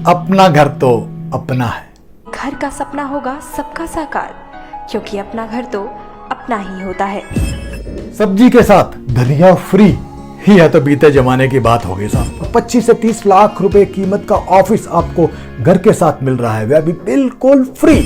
अपना घर तो अपना है। घर का सपना होगा सबका साकार, क्योंकि अपना घर तो अपना ही होता है। सब्जी के साथ धनिया फ्री ही है तो बीते जमाने की बात हो गई साहब। 25 से 30 लाख रुपए कीमत का ऑफिस आपको घर के साथ मिल रहा है, वह भी बिल्कुल free.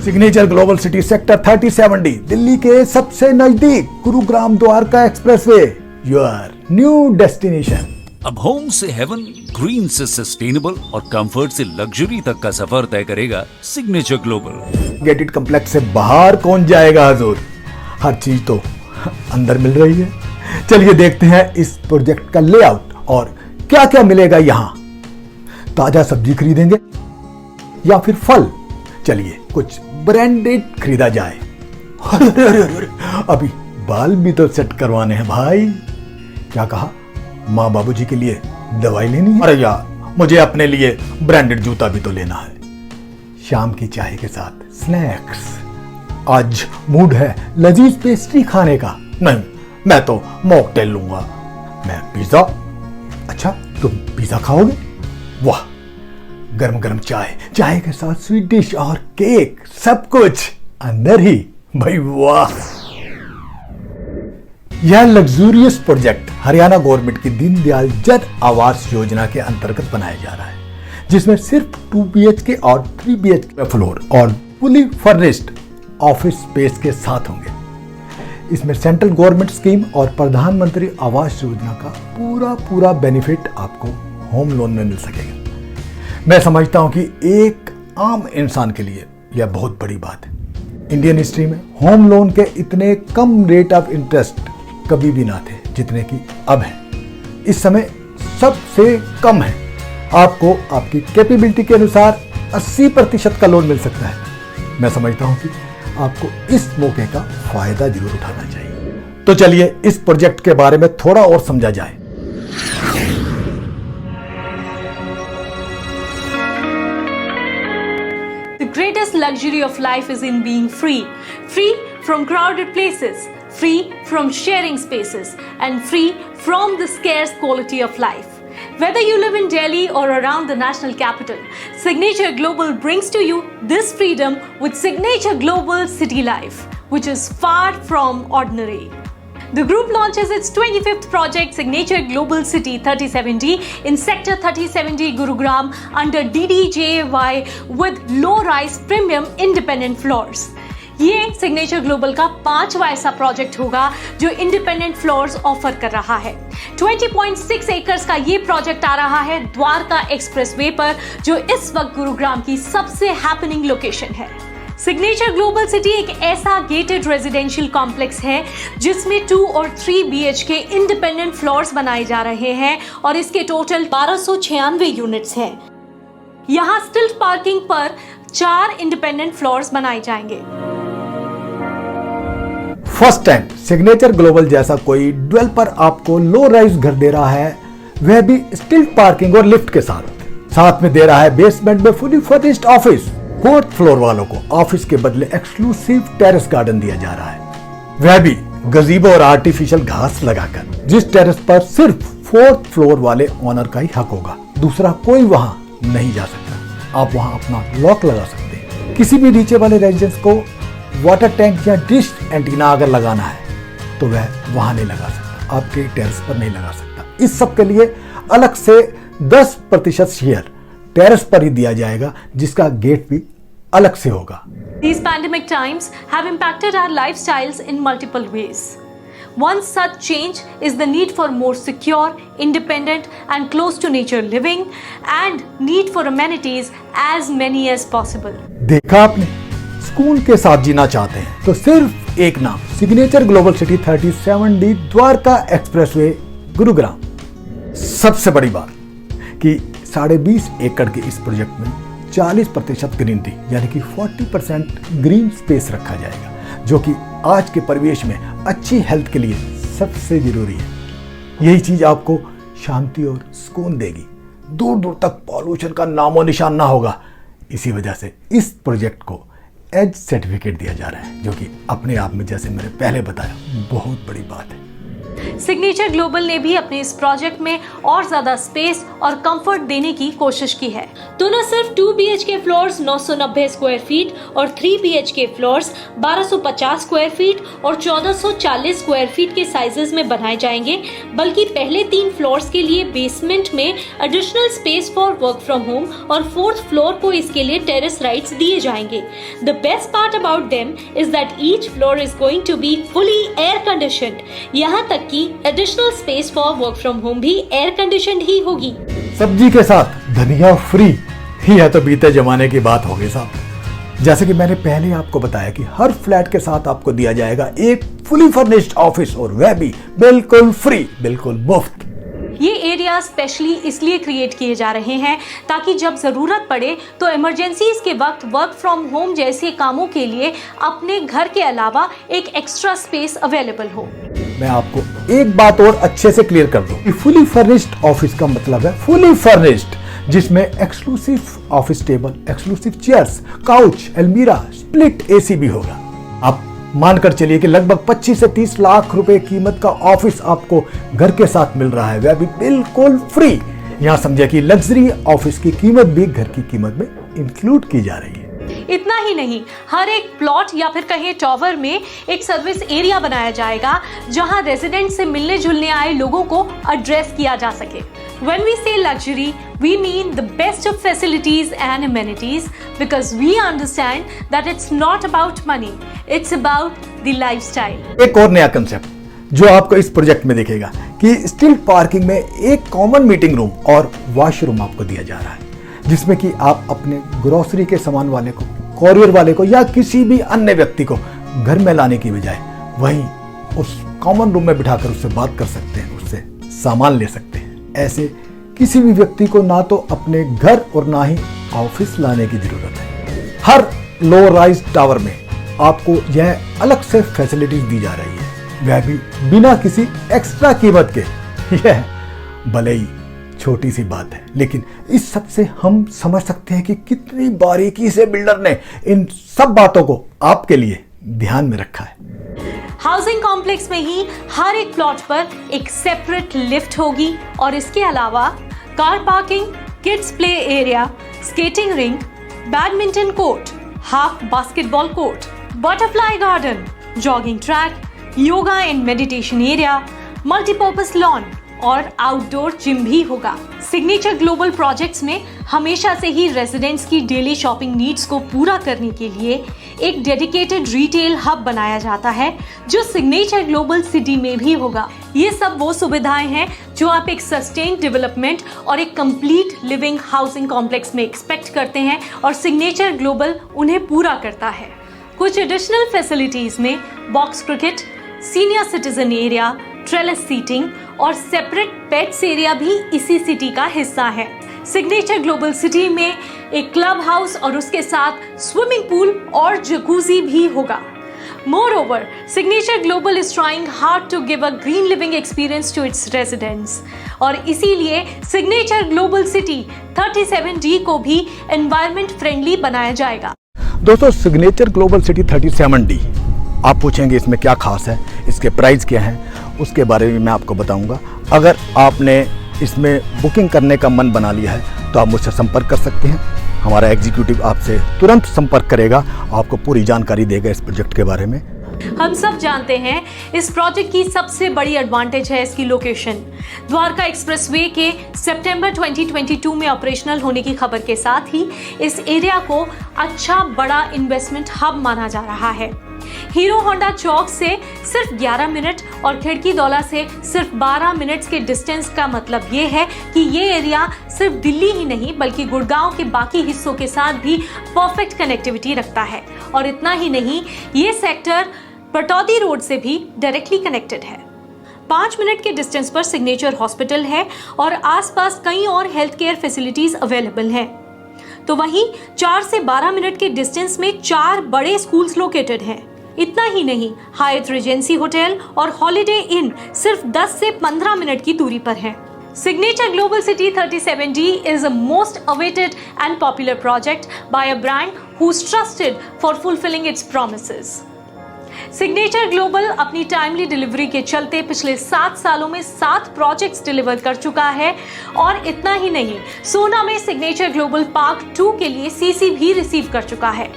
Signature global city sector 37D, Delhi के सबसे नजदीक, Gurugram Dwarka expressway, your new destination. अब होम से हेवन, ग्रीन से सस्टेनेबल और कंफर्ट से लग्जरी तक का सफर तय करेगा सिग्नेचर ग्लोबल। गेटेड कॉम्प्लेक्स से बाहर कौन जाएगा हजूर, हर चीज तो अंदर मिल रही है। चलिए देखते हैं इस प्रोजेक्ट का लेआउट और क्या क्या मिलेगा यहाँ। ताजा सब्जी खरीदेंगे या फिर फल? चलिए कुछ ब्रांडेड खरीदा जाए। अरे, अभी बाल भी तो सेट करवाने हैं भाई। क्या कहा? माँ बाबूजी के लिए दवाई लेनी है? अरे यार, मुझे अपने लिए ब्रांडेड जूता भी तो लेना है। शाम की चाय के साथ स्नैक्स। आज मूड है लजीज पेस्ट्री खाने का। नहीं, मैं तो मॉकटेल लूंगा। मैं पिज्जा। अच्छा, तुम पिज्जा खाओगे? वाह, गरम गरम चाय, चाय के साथ स्वीट डिश और केक, सब कुछ अंदर ही। भाई वाह। यह लग्जूरियस प्रोजेक्ट हरियाणा गवर्नमेंट की दीनदयाल जन आवास योजना के अंतर्गत बनाया जा रहा है, जिसमें सिर्फ 2 BHK और 3 BHK फ्लोर और फुली फर्निश्ड ऑफिस स्पेस के साथ होंगे। इसमें सेंट्रल गवर्नमेंट स्कीम और प्रधानमंत्री आवास योजना का पूरा बेनिफिट आपको होम लोन में मिल सकेगा। मैं समझता हूं कि एक आम इंसान के लिए यह बहुत बड़ी बात है। इंडियन हिस्ट्री में होम लोन के इतने कम रेट ऑफ इंटरेस्ट कभी भी ना थे जितने की अब है। इस समय सबसे कम है। आपको आपकी कैपेबिलिटी के अनुसार 80% का लोन मिल सकता है। मैं समझता हूं कि आपको इस मौके का फायदा जरूर उठाना चाहिए। तो चलिए इस प्रोजेक्ट के बारे में थोड़ा और समझा जाए। The greatest luxury of life is in being free. Free from crowded places, free from sharing spaces, and free from the scarce quality of life. Whether you live in Delhi or around the national capital, Signature Global brings to you this freedom with Signature Global City Life, which is far from ordinary. The group launches its 25th project, Signature Global City 37D, in Sector 37D, Gurugram, under DDJY with low-rise premium independent floors. ये signature global का 5वां ऐसा project होगा जो independent floors offer कर रहा है। 20.6 acres का ये प्रोजेक्ट आ रहा है द्वारका एक्सप्रेसवे पर, जो इस वक्त गुरुग्राम की सबसे हैपनिंग लोकेशन है। सिग्नेचर ग्लोबल सिटी एक ऐसा गेटेड रेजिडेंशियल कॉम्प्लेक्स है जिसमें 2 और 3 BHK इंडिपेंडेंट फ्लोर्स बनाए जा रहे हैं और इसके टोटल 1296 यूनिट्स हैं। यहाँ स्टिल्ट पार्किंग पर 4 इंडिपेंडेंट फ्लोर्स बनाए जाएंगे। फर्स्ट टाइम सिग्नेचर ग्लोबल जैसा कोई डेवलपर आपको लो राइज घर दे रहा है, वह भी स्टिल्ट पार्किंग और लिफ्ट के साथ में दे रहा है बेसमेंट में fully furnished office. 4th floor वालों को ऑफिस के बदले एक्सक्लूसिव टेरेस गार्डन दिया जा रहा है, वह भी गजीबो और आर्टिफिशियल घास लगाकर, जिस टेरेस पर सिर्फ 4th फ्लोर वाले ओनर का ही हक होगा। दूसरा कोई वहां नहीं जा सकता। आप वहां अपना लॉक लगा सकते हैं। किसी भी नीचे वाले रेजिडेंस को वाटर टैंक या डिश एंटीना अगर लगाना है तो वह वहां नहीं लगा सकता, आपके टेरेस पर नहीं लगा सकता। इस सब के लिए अलग से 10% शेयर टेरेस पर ही दिया जाएगा, जिसका गेट भी अलग से होगा। These pandemic times have impacted our lifestyles in multiple ways. One such change is the need for more secure, independent and close to nature living and need for amenities as many as possible. देखा आपने, सुकून के साथ जीना चाहते हैं तो सिर्फ एक नाम, signature global city 37D, Dwarka expressway, Gurugram. सबसे बड़ी बात कि 20.5 एकड़ के इस प्रोजेक्ट में 40% ग्रीन टी यानी कि 40% ग्रीन स्पेस रखा जाएगा, जो कि आज के परिवेश में अच्छी हेल्थ के लिए सबसे जरूरी है। यही चीज आपको शांति और सुकून देगी। दूर दूर तक पॉल्यूशन का नामो निशान ना होगा। इसी वजह से इस प्रोजेक्ट को एज सर्टिफिकेट दिया जा रहा है, जो कि अपने आप में, जैसे मैंने पहले बताया, बहुत बड़ी बात है। सिग्नेचर ग्लोबल ने भी अपने इस प्रोजेक्ट में और ज्यादा स्पेस और कंफर्ट देने की कोशिश की है। तो न सिर्फ 2 BHK फ्लोर्स 990 स्क्वायर फीट और 3 BHK फ्लोर्स 1250 स्क्वायर फीट और 1440 स्क्वायर फीट के साइजेस में बनाए जाएंगे, बल्कि पहले 3 फ्लोर्स के लिए बेसमेंट में additional space for work from home और 4th फ्लोर को इसके लिए टेरेस राइट्स दिए जाएंगे। The best part about them is that each floor is going to be fully air conditioned. यहाँ तक कि additional space for work from home भी एयर कंडीशन्ड ही होगी। सब्जी के साथ धनिया फ्री, यह तो बीते जमाने की बात होगी साहब। जैसे कि मैंने पहले आपको बताया कि हर फ्लैट के साथ आपको दिया जाएगा एक फुली फर्निश्ड ऑफिस, और वह भी बिल्कुल फ्री, बिल्कुल मुफ्त। ये एरिया स्पेशली इसलिए क्रिएट किए जा रहे हैं ताकि जब ज़रूरत पड़े तो इमरजेंसीज के वक्त वर्क फ्रॉम होम जैसे कामों के लिए अपने घर के अलावा एक एक्स्ट्रा स्पेस अवेलेबल हो। मैं आपको एक बात और अच्छे से क्लियर कर दूं, फुली फर्निश्ड ऑफिस का मतलब है फुली फर्निश्ड, जिसमें exclusive office table, exclusive chairs, couch, अलमीरा, स्प्लिट एसी भी होगा। आप मानकर चलिए कि लगभग 25 से 30 लाख रुपए कीमत का ऑफिस आपको घर के साथ मिल रहा है, वह भी बिल्कुल फ्री। यहां समझे कि लग्जरी ऑफिस की कीमत भी घर की कीमत में इंक्लूड की जा रही है। इतना ही नहीं, हर एक प्लॉट या फिर कहें टॉवर में एक सर्विस एरिया बनाया जाएगा जहां रेजिडेंट से मिलने जुलने आए लोगों को एड्रेस किया जा सके। When we say luxury, we mean the best of facilities and amenities because we understand that it's not about money, it's about the lifestyle. एक और नया कंसेप्ट जो आपको इस प्रोजेक्ट में दिखेगा कि स्टिल पार्किंग में एक कॉमन मीटिंग रूम और वॉशरूम आपको दिया जा रहा है, जिसमें कि आप अपने ग्रोसरी के सामान वाले को, कोरियर वाले को या किसी भी अन्य व्यक्ति को घर में लाने की बजाय वहीं उस कॉमन रूम में बिठाकर उससे बात कर सकते हैं, उससे सामान ले सकते हैं। ऐसे किसी भी व्यक्ति को ना तो अपने घर और ना ही ऑफिस लाने की जरूरत है। हर लो राइज टावर में आपको यह अलग से फैसिलिटीज दी जा रही है, वह भी बिना किसी एक्स्ट्रा कीमत के। यह भले ही छोटी सी बात है, लेकिन इस सब से हम समझ सकते हैं कि कितनी बारीकी से बिल्डर ने इन सब बातों को आपके लिए ध्यान में रखा है। हाउसिंग कॉम्प्लेक्स में ही हर एक प्लॉट पर एक सेपरेट लिफ्ट होगी और इसके अलावा car parking, kids play area, skating ring, badminton court, half basketball court, butterfly garden, jogging track, yoga and meditation area, multipurpose lawn और आउटडोर जिम भी होगा। सिग्नेचर ग्लोबल प्रोजेक्ट्स में हमेशा से ही रेजिडेंट्स की डेली शॉपिंग नीड्स को पूरा करने के लिए एक डेडिकेटेड रिटेल हब बनाया जाता है, जो सिग्नेचर ग्लोबल सिटी में भी होगा। ये सब वो सुविधाएं हैं जो आप एक सस्टेन्ड डेवलपमेंट और एक कंप्लीट लिविंग हाउसिंग कॉम्प्लेक्स में एक्सपेक्ट करते हैं, और सिग्नेचर ग्लोबल उन्हें पूरा करता है। कुछ एडिशनल फैसिलिटीज में box cricket, senior citizen area, trellis seating और सेपरेट पेट्स एरिया भी इसी सिटी का हिस्सा है। सिग्नेचर ग्लोबल सिटी में एक क्लब हाउस और उसके साथ स्विमिंग पूल और जकूजी भी होगा। Moreover, Signature Global is trying hard to give a green living experience to its residents, और इसीलिए Signature Global City 37D को भी environment friendly बनाया जाएगा। दोस्तों, सिग्नेचर ग्लोबल सिटी 37D, आप पूछेंगे इसमें क्या खास है, इसके प्राइस क्या हैं, उसके बारे में मैं आपको बताऊंगा। अगर आपने इसमें बुकिंग करने का मन बना लिया है तो आप मुझसे संपर्क कर सकते हैं। हमारा एग्जीक्यूटिव आपसे तुरंत संपर्क करेगा, आपको पूरी जानकारी देगा इस प्रोजेक्ट के बारे में। हम सब जानते हैं इस प्रोजेक्ट की सबसे बड़ी एडवांटेज है इसकी लोकेशन। द्वारका एक्सप्रेसवे के सितंबर 2022 में ऑपरेशनल होने की खबर के साथ ही इस एरिया को अच्छा बड़ा इन्वेस्टमेंट हब माना जा रहा है। हीरो होंडा चौक से सिर्फ 11 मिनट और खिड़की दौला से सिर्फ 12 मिनट्स के डिस्टेंस का मतलब ये है कि ये एरिया सिर्फ दिल्ली ही नहीं बल्कि गुड़गांव के बाकी हिस्सों के साथ भी परफेक्ट कनेक्टिविटी रखता है। और इतना ही नहीं, ये सेक्टर पटौदी रोड से भी डायरेक्टली कनेक्टेड है। 5 मिनट के डिस्टेंस पर सिग्नेचर हॉस्पिटल है और आसपास कई और हेल्थ केयर फैसिलिटीज अवेलेबल हैं। तो वहीं 4 से 12 मिनट के डिस्टेंस में 4 बड़े स्कूल्स लोकेटेड हैं। इतना ही नहीं, हायत रीजेंसी होटल और हॉलिडे इन सिर्फ 10 से 15 मिनट की दूरी पर है। Signature Global City 37D is a most awaited and popular project by a brand who's trusted for fulfilling its promises. Signature global अपनी टाइमली डिलीवरी के चलते पिछले 7 सालों में 7 प्रोजेक्ट्स डिलीवर कर चुका है। और इतना ही नहीं, सोना में सिग्नेचर ग्लोबल पार्क 2 के लिए सीसी भी रिसीव कर चुका है।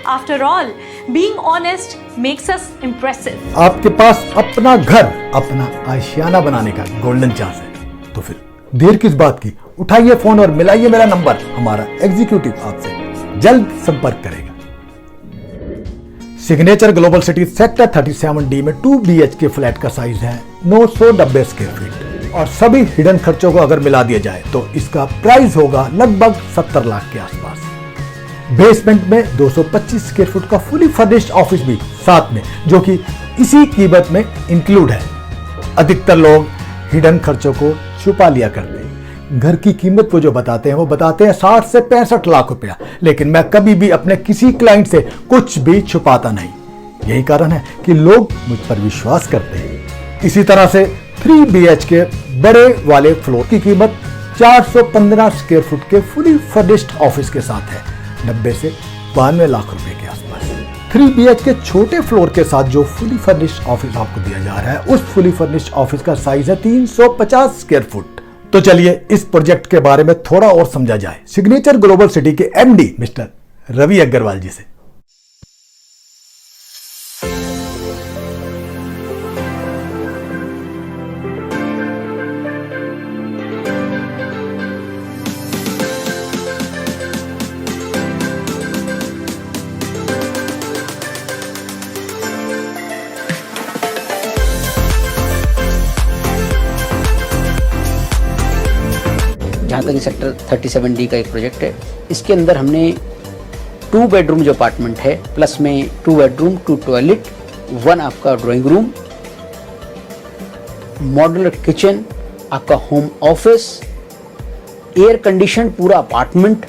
After all, being honest makes us impressive. आपके पास अपना घर, अपना आशियाना बनाने का गोल्डन चांस है, तो फिर देर किस बात की? उठाइए फोन और मिलाइए मेरा नंबर। हमारा एग्जीक्यूटिव आपसे जल्द संपर्क करेगा। Signature global city sector 37D में 2 BHK फ्लैट का साइज है 990 स्क्वायर फीट और सभी हिडन खर्चों को अगर मिला दिया जाए तो इसका प्राइस होगा लगभग 70 लाख के आसपास। बेसमेंट में 225 स्क्वायर फुट का फुली फर्निश्ड ऑफिस भी साथ में, जो कि इसी कीमत में इंक्लूड है। अधिकतर लोग हिडन खर्चों को छुपा लिया करते हैं। घर की कीमत वो जो बताते हैं वो बताते हैं 60 से 65 लाख रुपया, लेकिन मैं कभी भी अपने किसी क्लाइंट से कुछ भी छुपाता नहीं। यही कारण है कि लोग मुझ पर विश्वास करते हैं। इसी तरह से 3 BHK बड़े वाले फ्लोर की कीमत 415 स्क्वायर फुट के फुली फर्निश्ड ऑफिस के साथ है 90 से 92 लाख रुपए के आसपास। 3 BHK छोटे फ्लोर के साथ जो फुली फर्निश्ड ऑफिस आपको दिया जा रहा है, उस फुली फर्निश्ड ऑफिस का साइज है 350 स्क्वायर फुट। तो चलिए इस प्रोजेक्ट के बारे में थोड़ा और समझा जाए सिग्नेचर ग्लोबल सिटी के MD मिस्टर रवि अग्रवाल जी से। जहाँ तक सेक्टर 37D का एक प्रोजेक्ट है, इसके अंदर हमने 2 बेडरूम जो अपार्टमेंट है, प्लस में 2 बेडरूम 2 टॉयलेट 1 आपका ड्राइंग रूम, मॉड्यूलर किचन, आपका होम ऑफिस, एयर कंडीशन पूरा अपार्टमेंट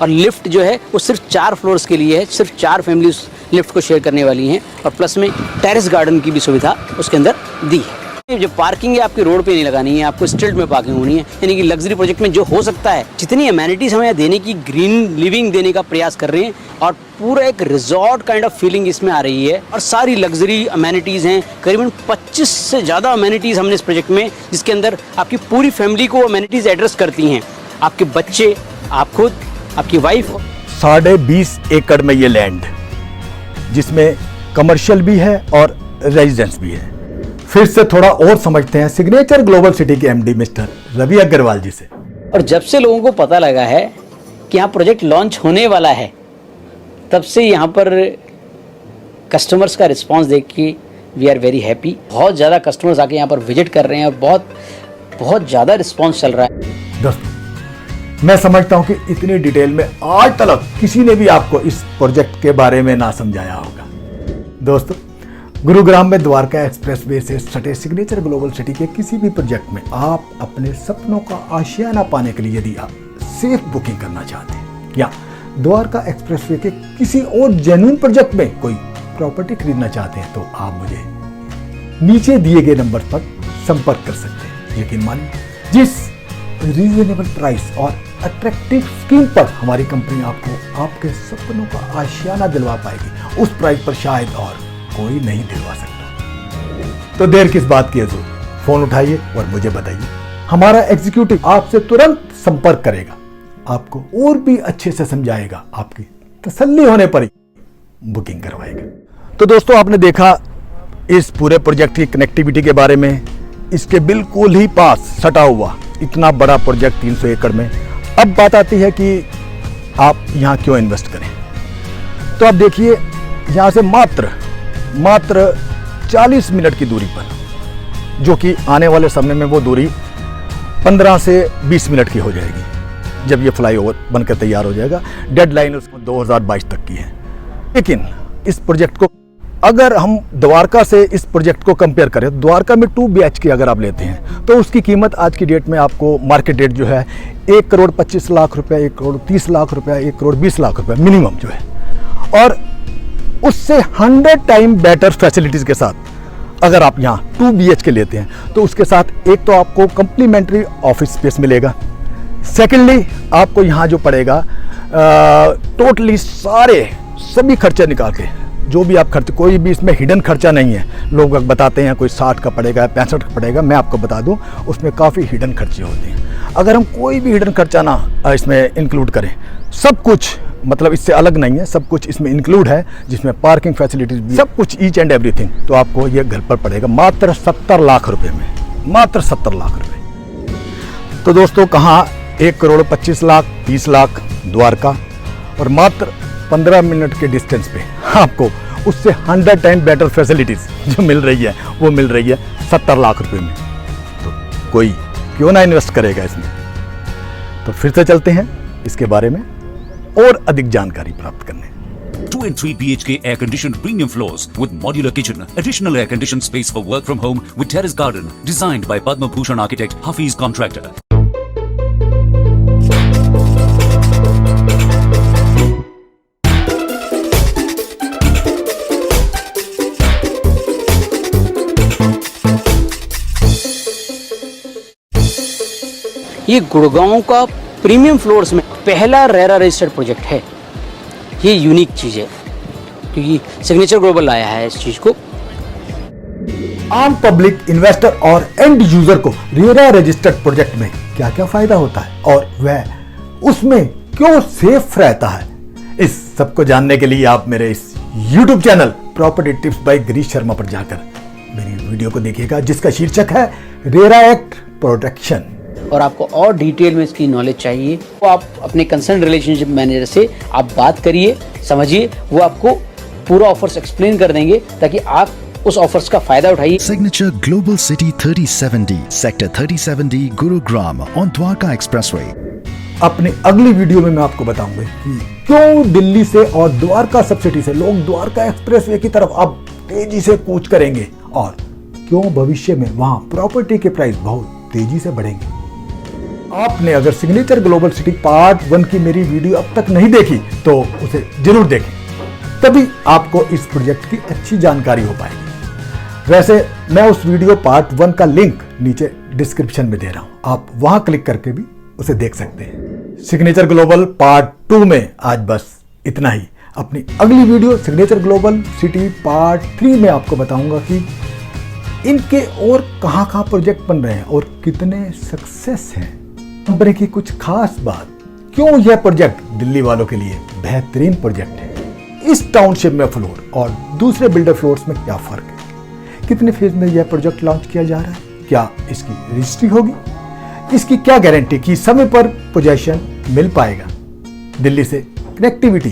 और लिफ्ट जो है वो सिर्फ 4 फ्लोर्स के लिए है। सिर्फ 4 फैमिलीज लिफ्ट को शेयर करने वाली हैं और प्लस में टेरेस गार्डन की भी सुविधा उसके अंदर दी है। जो पार्किंग है आपकी रोड पे नहीं लगानी है, आपको स्ट्रीट में पार्किंग होनी है। यानी कि लग्जरी प्रोजेक्ट में जो हो सकता है, जितनी अमेनिटीज हमें देने की, ग्रीन लिविंग देने का प्रयास कर रहे हैं और पूरा एक रिजॉर्ट काइंड ऑफ फीलिंग इसमें आ रही है। और सारी लग्जरी अमेनिटीज हैं, करीबन 25 से ज़्यादा अमेनिटीज हमने इस प्रोजेक्ट में, जिसके अंदर आपकी पूरी फैमिली को अमेनिटीज एड्रेस करती हैं। आपके बच्चे, आप खुद, आपकी वाइफ। 20.5 एकड़ में ये लैंड, जिसमें कमर्शियल भी है और रेजिडेंस भी है। फिर से थोड़ा और समझते हैं सिग्नेचर ग्लोबल सिटी के MD मिस्टर रवि अग्रवाल जी से। और जब से लोगों को पता लगा है कि यहाँ प्रोजेक्ट लॉन्च होने वाला है, तब से यहाँ पर कस्टमर्स का रिस्पांस देख के वी आर वेरी हैप्पी। बहुत ज़्यादा कस्टमर्स आके यहाँ पर विजिट कर रहे हैं और बहुत ज़्यादा रिस्पांस चल रहा है। दोस्तों, मैं समझता हूँ कि इतनी डिटेल में आज तक किसी ने भी आपको इस प्रोजेक्ट के बारे में ना समझाया होगा। दोस्तों, गुरुग्राम में द्वारका एक्सप्रेसवे से सटे सिग्नेचर ग्लोबल सिटी के किसी भी प्रोजेक्ट में आप अपने सपनों का आशियाना पाने के लिए यदि आप सेफ बुकिंग करना चाहते हैं या द्वारका एक्सप्रेसवे के किसी और जेन्युइन प्रोजेक्ट में कोई प्रॉपर्टी खरीदना चाहते हैं, तो आप मुझे नीचे दिए गए नंबर पर संपर्क कर सकते हैं। यकीन मानिए, जिस रीजनेबल प्राइस और अट्रैक्टिव स्कीम पर हमारी कंपनी आपको आपके सपनों का आशियाना दिलवा पाएगी, उस प्राइस पर शायद और कोई नहीं दिलवा सकता। तो देर किस बात की हजूर, फोन उठाइए और मुझे बताइए। हमारा एग्जीक्यूटिव आपसे तुरंत संपर्क करेगा, आपको और भी अच्छे से समझाएगा, आपकी तसल्ली होने पर ही बुकिंग करवाएगा। तो दोस्तों, आपने देखा इस पूरे प्रोजेक्ट की कनेक्टिविटी के बारे में। इसके बिल्कुल ही पास सटा हुआ इतना बड़ा प्रोजेक्ट 300 एकड़ में। अब बात आती है कि आप यहाँ क्यों इन्वेस्ट करें। तो आप देखिए, यहाँ से मात्र 40 मिनट की दूरी पर, जो कि आने वाले समय में वो दूरी 15 से 20 मिनट की हो जाएगी जब ये फ्लाईओवर बनकर तैयार हो जाएगा। डेडलाइन उसको 2022 तक की है। लेकिन इस प्रोजेक्ट को अगर हम द्वारका से इस प्रोजेक्ट को कंपेयर करें, द्वारका में 2 BHK अगर आप लेते हैं तो उसकी कीमत आज की डेट में आपको मार्केट रेट जो है 1,25,00,000 रुपया, 1,30,00,000 रुपया, 1,20,00,000 रुपया मिनिमम जो है। और उससे 100 टाइम बेटर फैसिलिटीज़ के साथ अगर आप यहाँ 2 BHK लेते हैं तो उसके साथ एक तो आपको कम्प्लीमेंट्री ऑफिस स्पेस मिलेगा। सेकेंडली, आपको यहाँ जो पड़ेगा टोटली सभी खर्चे निकाल के, जो भी आप खर्च, कोई भी इसमें हिडन खर्चा नहीं है। लोग बताते हैं कोई 60 का पड़ेगा, 65 का पड़ेगा, मैं आपको बता दूं उसमें काफ़ी हिडन खर्चे होते हैं। अगर हम कोई भी हिडन खर्चा ना इसमें इंक्लूड करें, सब कुछ मतलब इससे अलग नहीं है, सब कुछ इसमें इंक्लूड है, जिसमें पार्किंग फैसिलिटीज भी, सब कुछ ईच एंड एवरीथिंग, तो आपको ये घर पर पड़ेगा मात्र 70 लाख रुपए में, मात्र 70 लाख रुपए। तो दोस्तों कहाँ 1,25,00,000, 30 लाख द्वारका, और मात्र 15 मिनट के डिस्टेंस पे आपको उससे 100 टाइम बेटर फैसिलिटीज जो मिल रही है वो मिल रही है 70 लाख रुपए में। तो कोई क्यों ना इन्वेस्ट करेगा इसमें। तो फिर से चलते हैं इसके बारे में और अधिक जानकारी प्राप्त करने। 2 and 3 BHK air-conditioned premium floors with modular kitchen, additional air-conditioned space for work from home with terrace garden, designed by Padma Bhushan architect Hafiz Contractor. ये गुड़गांव का प्रीमियम फ्लोर्स में पहला रेरा रजिस्टर्ड प्रोजेक्ट है। ये यूनिक चीज़ है क्योंकि signature global लाया है इस चीज़ को। आम पब्लिक, इन्वेस्टर और एंड यूजर को रेरा रजिस्टर्ड प्रोजेक्ट में क्या क्या फायदा होता है और वह उसमें क्यों सेफ रहता है, इस सबको जानने के लिए आप मेरे इस YouTube channel property tips by Girish Sharma पर जाकर मेरी वीडियो को देखिएगा, जिसका शीर्षक है रेरा एक्ट प्रोटेक्शन। और आपको और डिटेल में इसकी नॉलेज चाहिए तो आप अपने कंसर्न रिलेशनशिप मैनेजर से आप बात करिए, समझिए, वो आपको पूरा ऑफर्स एक्सप्लेन कर देंगे ताकि आप उस ऑफर्स का फायदा उठाइए। Signature Global City 3070, Sector 3070, Gurugram on Dwarka Expressway. अपनी अगली वीडियो में मैं आपको बताऊंगा कि क्यों दिल्ली से और द्वारका सब सिटी से लोग द्वारका एक्सप्रेसवे की तरफ अब तेजी से कूच करेंगे और क्यों भविष्य में वहां प्रॉपर्टी के प्राइस बहुत तेजी से बढ़ेंगे। आपने अगर सिग्नेचर ग्लोबल सिटी पार्ट 1 की मेरी वीडियो अब तक नहीं देखी तो उसे जरूर देखें, तभी आपको इस प्रोजेक्ट की अच्छी जानकारी हो पाएगी। वैसे मैं उस वीडियो पार्ट 1 का लिंक नीचे डिस्क्रिप्शन में दे रहा हूं, आप वहां क्लिक करके भी उसे देख सकते हैं। सिग्नेचर ग्लोबल पार्ट 2 में आज बस इतना ही। अपनी अगली video signature global city part 3 में आपको बताऊंगा कि इनके और कहां प्रोजेक्ट बन रहे हैं और कितने सक्सेस हैं, कंपनी की कुछ खास बात, क्यों यह प्रोजेक्ट दिल्ली वालों के लिए बेहतरीन प्रोजेक्ट है, इस टाउनशिप में फ्लोर और दूसरे बिल्डर फ्लोर्स में क्या फर्क है, कितने फेज में यह प्रोजेक्ट लॉन्च किया जा रहा है, क्या इसकी रजिस्ट्री होगी, इसकी क्या गारंटी कि समय पर पोजेशन मिल पाएगा, दिल्ली से कनेक्टिविटी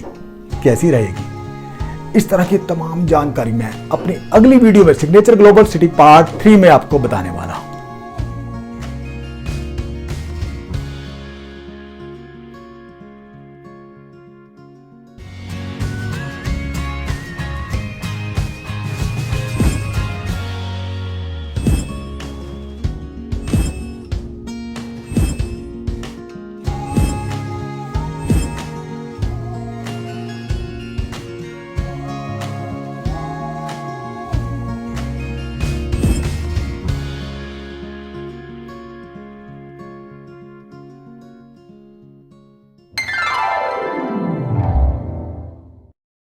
कैसी रहेगी, इस तरह की तमाम जानकारी मैं अपनी अगली वीडियो में सिग्नेचर ग्लोबल सिटी पार्ट 3 में आपको बताने वाला हूं।